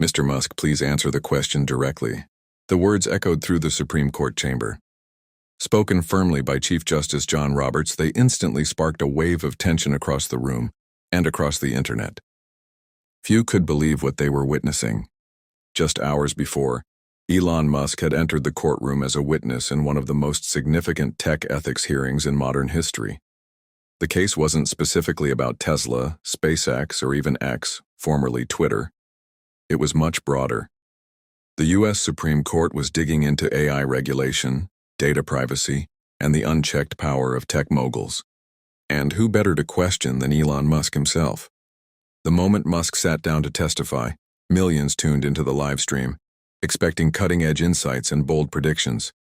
"Mr. Musk, please answer the question directly." The words echoed through the Supreme Court chamber. Spoken firmly by Chief Justice John Roberts, they instantly sparked a wave of tension across the room and across the internet. Few could believe what they were witnessing. Just hours before, Elon Musk had entered the courtroom as a witness in one of the most significant tech ethics hearings in modern history. The case wasn't specifically about Tesla, SpaceX, or even X, formerly Twitter. It was much broader. The U.S. Supreme Court was digging into AI regulation, data privacy, and the unchecked power of tech moguls. And who better to question than Elon Musk himself? The moment Musk sat down to testify, millions tuned into the live stream, expecting cutting-edge insights and bold predictions.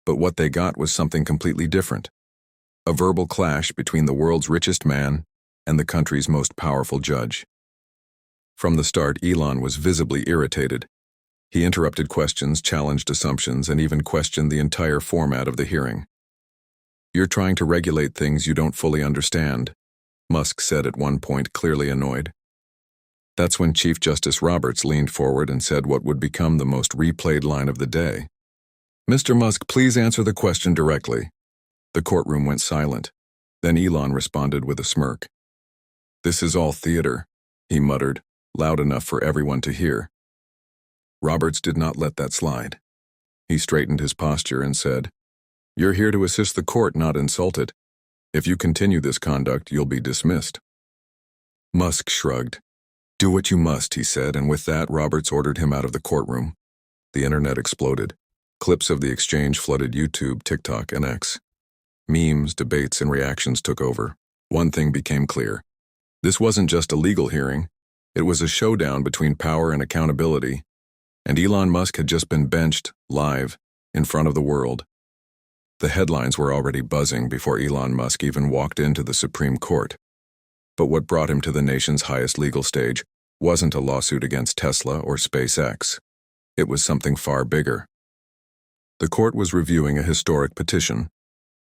But what they got was something completely different. A verbal clash between the world's richest man and the country's most powerful judge. From the start, Elon was visibly irritated. He interrupted questions, challenged assumptions, and even questioned the entire format of the hearing. "You're trying to regulate things you don't fully understand," Musk said at one point, clearly annoyed. That's when Chief Justice Roberts leaned forward and said what would become the most replayed line of the day. "Mr. Musk, please answer the question directly." The courtroom went silent. Then Elon responded with a smirk. "This is all theater," he muttered, loud enough for everyone to hear. Roberts did not let that slide. He straightened his posture and said, "You're here to assist the court, not insult it. If you continue this conduct, you'll be dismissed." Musk shrugged. "Do what you must," he said, and with that, Roberts ordered him out of the courtroom. The internet exploded. Clips of the exchange flooded YouTube, TikTok, and X. Memes, debates, and reactions took over. One thing became clear. This wasn't just a legal hearing. It was a showdown between power and accountability. And Elon Musk had just been benched, live, in front of the world. The headlines were already buzzing before Elon Musk even walked into the Supreme Court. But what brought him to the nation's highest legal stage wasn't a lawsuit against Tesla or SpaceX. It was something far bigger. The court was reviewing a historic petition,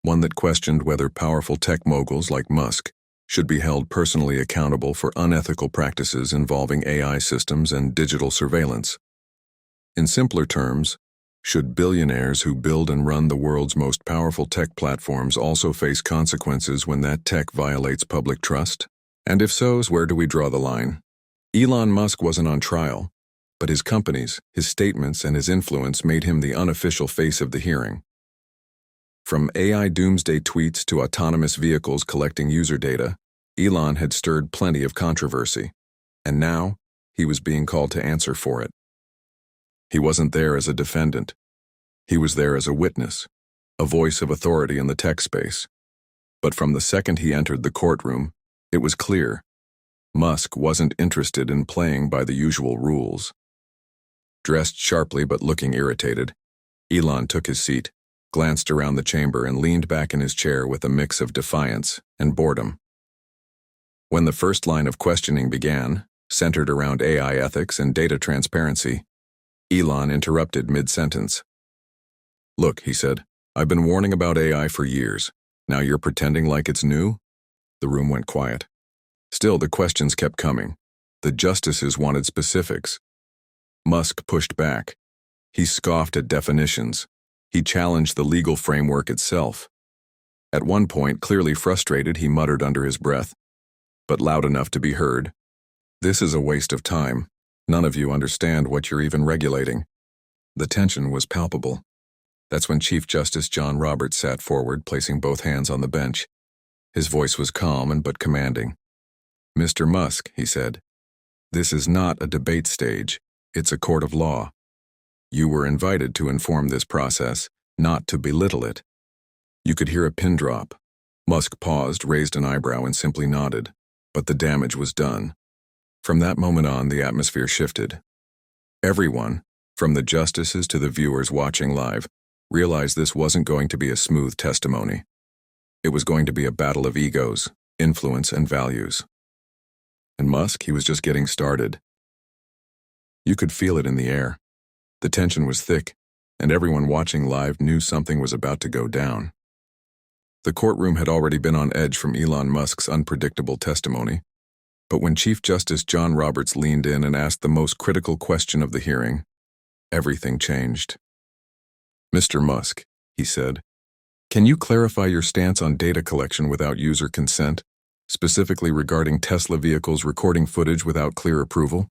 one that questioned whether powerful tech moguls like Musk should be held personally accountable for unethical practices involving AI systems and digital surveillance. In simpler terms, should billionaires who build and run the world's most powerful tech platforms also face consequences when that tech violates public trust? And if so, where do we draw the line? Elon Musk wasn't on trial, but his companies, his statements, and his influence made him the unofficial face of the hearing. From AI doomsday tweets to autonomous vehicles collecting user data, Elon had stirred plenty of controversy, and now he was being called to answer for it. He wasn't there as a defendant. He was there as a witness, a voice of authority in the tech space. But from the second he entered the courtroom, it was clear. Musk wasn't interested in playing by the usual rules. Dressed sharply but looking irritated, Elon took his seat, glanced around the chamber, and leaned back in his chair with a mix of defiance and boredom. When the first line of questioning began, centered around AI ethics and data transparency, Elon interrupted mid-sentence. "Look," he said, "I've been warning about AI for years. Now you're pretending like it's new?" The room went quiet. Still, the questions kept coming. The justices wanted specifics. Musk pushed back. He scoffed at definitions. He challenged the legal framework itself. At one point, clearly frustrated, he muttered under his breath, but loud enough to be heard, "This is a waste of time. None of you understand what you're even regulating." The tension was palpable. That's when Chief Justice John Roberts sat forward, placing both hands on the bench. His voice was calm but commanding. "Mr. Musk," he said, "this is not a debate stage. It's a court of law. You were invited to inform this process, not to belittle it." You could hear a pin drop. Musk paused, raised an eyebrow, and simply nodded. But the damage was done. From that moment on, the atmosphere shifted. Everyone, from the justices to the viewers watching live, realized this wasn't going to be a smooth testimony. It was going to be a battle of egos, influence, and values. And Musk, he was just getting started. You could feel it in the air. The tension was thick, and everyone watching live knew something was about to go down. The courtroom had already been on edge from Elon Musk's unpredictable testimony. But when Chief Justice John Roberts leaned in and asked the most critical question of the hearing, everything changed. "Mr. Musk," he said, "can you clarify your stance on data collection without user consent, specifically regarding Tesla vehicles recording footage without clear approval?"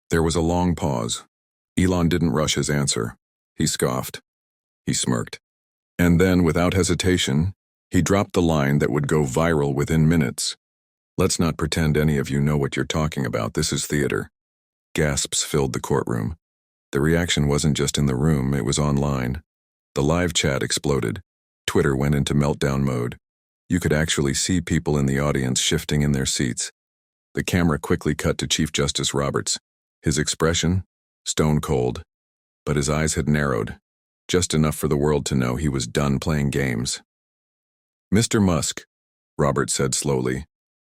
There was a long pause. Elon didn't rush his answer. He scoffed. He smirked. And then, without hesitation, he dropped the line that would go viral within minutes. "Let's not pretend any of you know what you're talking about. This is theater." Gasps filled the courtroom. The reaction wasn't just in the room, it was online. The live chat exploded. Twitter went into meltdown mode. You could actually see people in the audience shifting in their seats. The camera quickly cut to Chief Justice Roberts. His expression? Stone cold. But his eyes had narrowed, just enough for the world to know he was done playing games. "Mr. Musk," Roberts said slowly,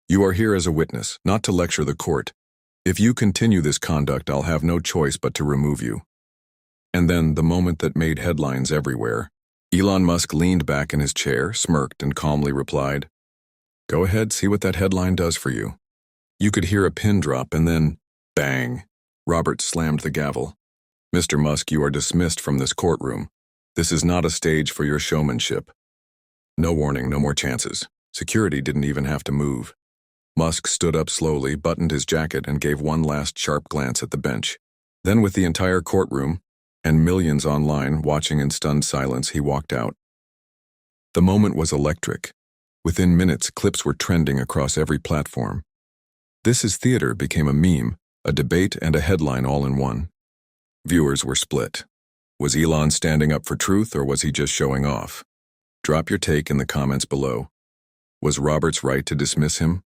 "you are here as a witness, not to lecture the court. If you continue this conduct, I'll have no choice but to remove you." And then, the moment that made headlines everywhere, Elon Musk leaned back in his chair, smirked, and calmly replied, "Go ahead, see what that headline does for you." You could hear a pin drop and then, bang, Roberts slammed the gavel. "Mr. Musk, you are dismissed from this courtroom. This is not a stage for your showmanship." No warning, no more chances. Security didn't even have to move. Musk stood up slowly, buttoned his jacket, and gave one last sharp glance at the bench. Then, with the entire courtroom, and millions online watching in stunned silence, he walked out. The moment was electric. Within minutes, clips were trending across every platform. "This is theater" became a meme, a debate, and a headline all in one. Viewers were split. Was Elon standing up for truth, or was he just showing off? Drop your take in the comments below. Was Roberts right to dismiss him?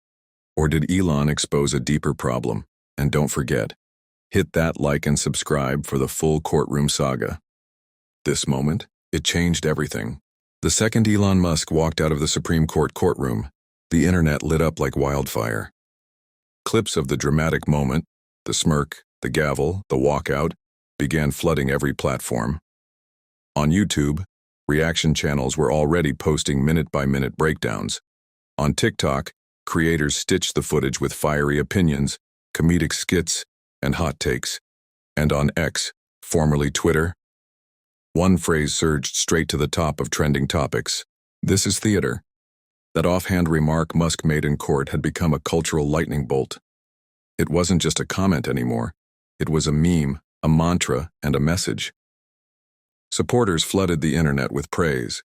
Or did Elon expose a deeper problem? And don't forget, hit that like and subscribe for the full courtroom saga. This moment, it changed everything. The second Elon Musk walked out of the Supreme Court courtroom, the internet lit up like wildfire. Clips of the dramatic moment, the smirk, the gavel, the walkout, began flooding every platform. On YouTube, reaction channels were already posting minute-by-minute breakdowns. On TikTok, creators stitched the footage with fiery opinions, comedic skits, and hot takes. And on X, formerly Twitter, one phrase surged straight to the top of trending topics: "This is theater." That offhand remark Musk made in court had become a cultural lightning bolt. It wasn't just a comment anymore. It was a meme, a mantra, and a message. Supporters flooded the internet with praise.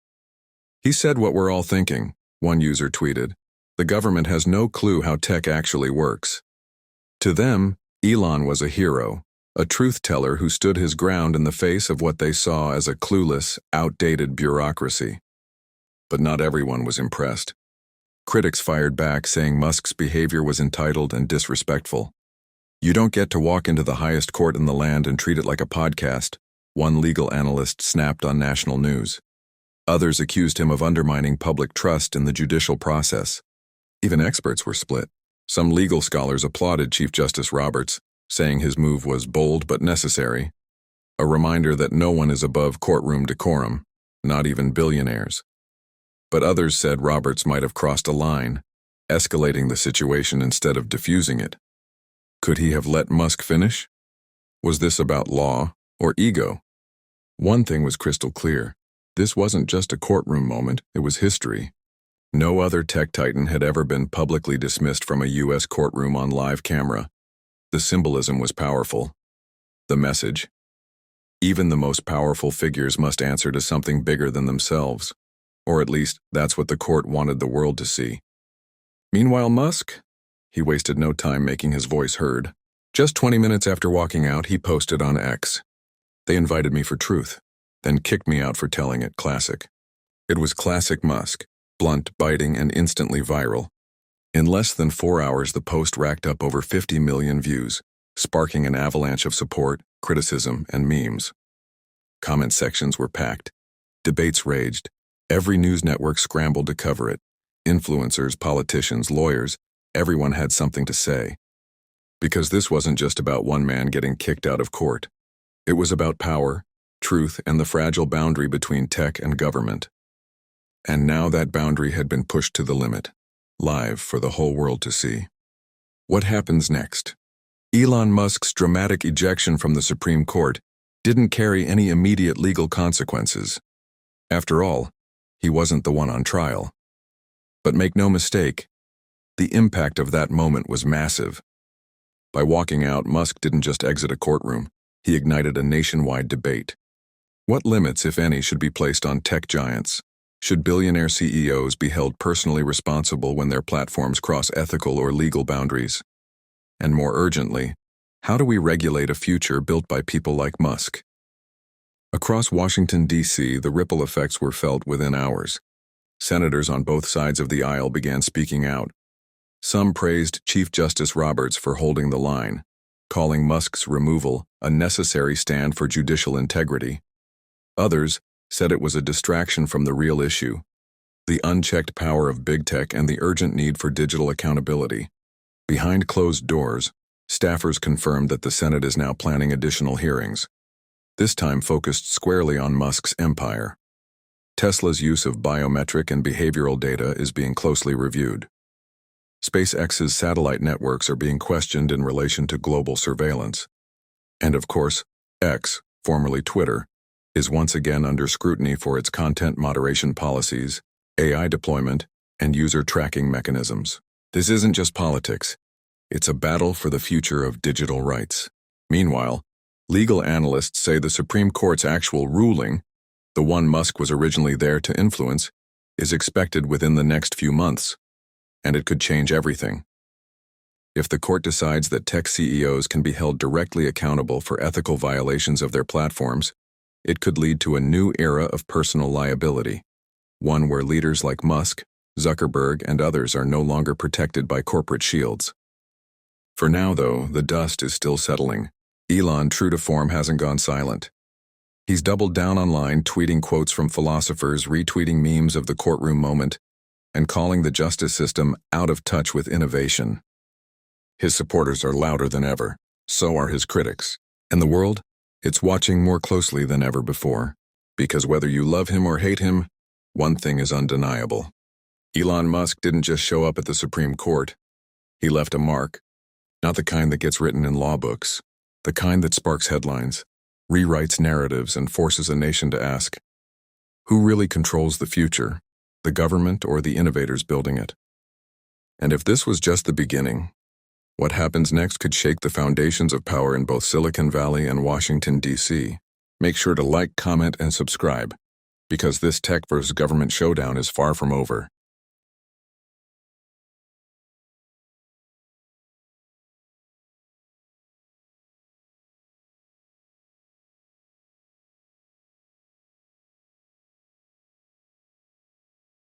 "He said what we're all thinking," one user tweeted. "The government has no clue how tech actually works." To them, Elon was a hero, a truth teller who stood his ground in the face of what they saw as a clueless, outdated bureaucracy. But not everyone was impressed. Critics fired back, saying Musk's behavior was entitled and disrespectful. "You don't get to walk into the highest court in the land and treat it like a podcast," one legal analyst snapped on national news. Others accused him of undermining public trust in the judicial process. Even experts were split. Some legal scholars applauded Chief Justice Roberts, saying his move was bold but necessary, a reminder that no one is above courtroom decorum, not even billionaires. But others said Roberts might have crossed a line, escalating the situation instead of diffusing it. Could he have let Musk finish? Was this about law or ego? One thing was crystal clear. This wasn't just a courtroom moment, it was history. No other tech titan had ever been publicly dismissed from a U.S. courtroom on live camera. The symbolism was powerful. The message: even the most powerful figures must answer to something bigger than themselves. Or at least, that's what the court wanted the world to see. Meanwhile, Musk? He wasted no time making his voice heard. Just 20 minutes after walking out, he posted on X, "They invited me for truth, then kicked me out for telling it." Classic. It was classic Musk. Blunt, biting, and instantly viral. In less than 4 hours, the post racked up over 50 million views, sparking an avalanche of support, criticism, and memes. Comment sections were packed. Debates raged. Every news network scrambled to cover it. Influencers, politicians, lawyers, everyone had something to say. Because this wasn't just about one man getting kicked out of court. It was about power, truth, and the fragile boundary between tech and government. And now that boundary had been pushed to the limit, live for the whole world to see. What happens next? Elon Musk's dramatic ejection from the Supreme Court didn't carry any immediate legal consequences. After all, he wasn't the one on trial. But make no mistake, the impact of that moment was massive. By walking out, Musk didn't just exit a courtroom, he ignited a nationwide debate. What limits, if any, should be placed on tech giants? Should billionaire CEOs be held personally responsible when their platforms cross ethical or legal boundaries? And more urgently, how do we regulate a future built by people like Musk? Across Washington, D.C., the ripple effects were felt within hours. Senators on both sides of the aisle began speaking out. Some praised Chief Justice Roberts for holding the line, calling Musk's removal a necessary stand for judicial integrity. Others said it was a distraction from the real issue, the unchecked power of big tech and the urgent need for digital accountability. Behind closed doors, staffers confirmed that the Senate is now planning additional hearings, this time focused squarely on Musk's empire. Tesla's use of biometric and behavioral data is being closely reviewed. SpaceX's satellite networks are being questioned in relation to global surveillance. And of course, X, formerly Twitter, is once again under scrutiny for its content moderation policies, AI deployment, and user tracking mechanisms. This isn't just politics. It's a battle for the future of digital rights. Meanwhile, legal analysts say the Supreme Court's actual ruling, the one Musk was originally there to influence, is expected within the next few months, and it could change everything. If the court decides that tech CEOs can be held directly accountable for ethical violations of their platforms, it could lead to a new era of personal liability, one where leaders like Musk, Zuckerberg, and others are no longer protected by corporate shields. For now, though, the dust is still settling. Elon, true to form, hasn't gone silent. He's doubled down online, tweeting quotes from philosophers, retweeting memes of the courtroom moment, and calling the justice system out of touch with innovation. His supporters are louder than ever, so are his critics. And the world? It's watching more closely than ever before. Because whether you love him or hate him, one thing is undeniable. Elon Musk didn't just show up at the Supreme Court. He left a mark. Not the kind that gets written in law books. The kind that sparks headlines, rewrites narratives, and forces a nation to ask, who really controls the future, the government or the innovators building it? And if this was just the beginning, what happens next could shake the foundations of power in both Silicon Valley and Washington, D.C. Make sure to like, comment, and subscribe, because this tech versus government showdown is far from over.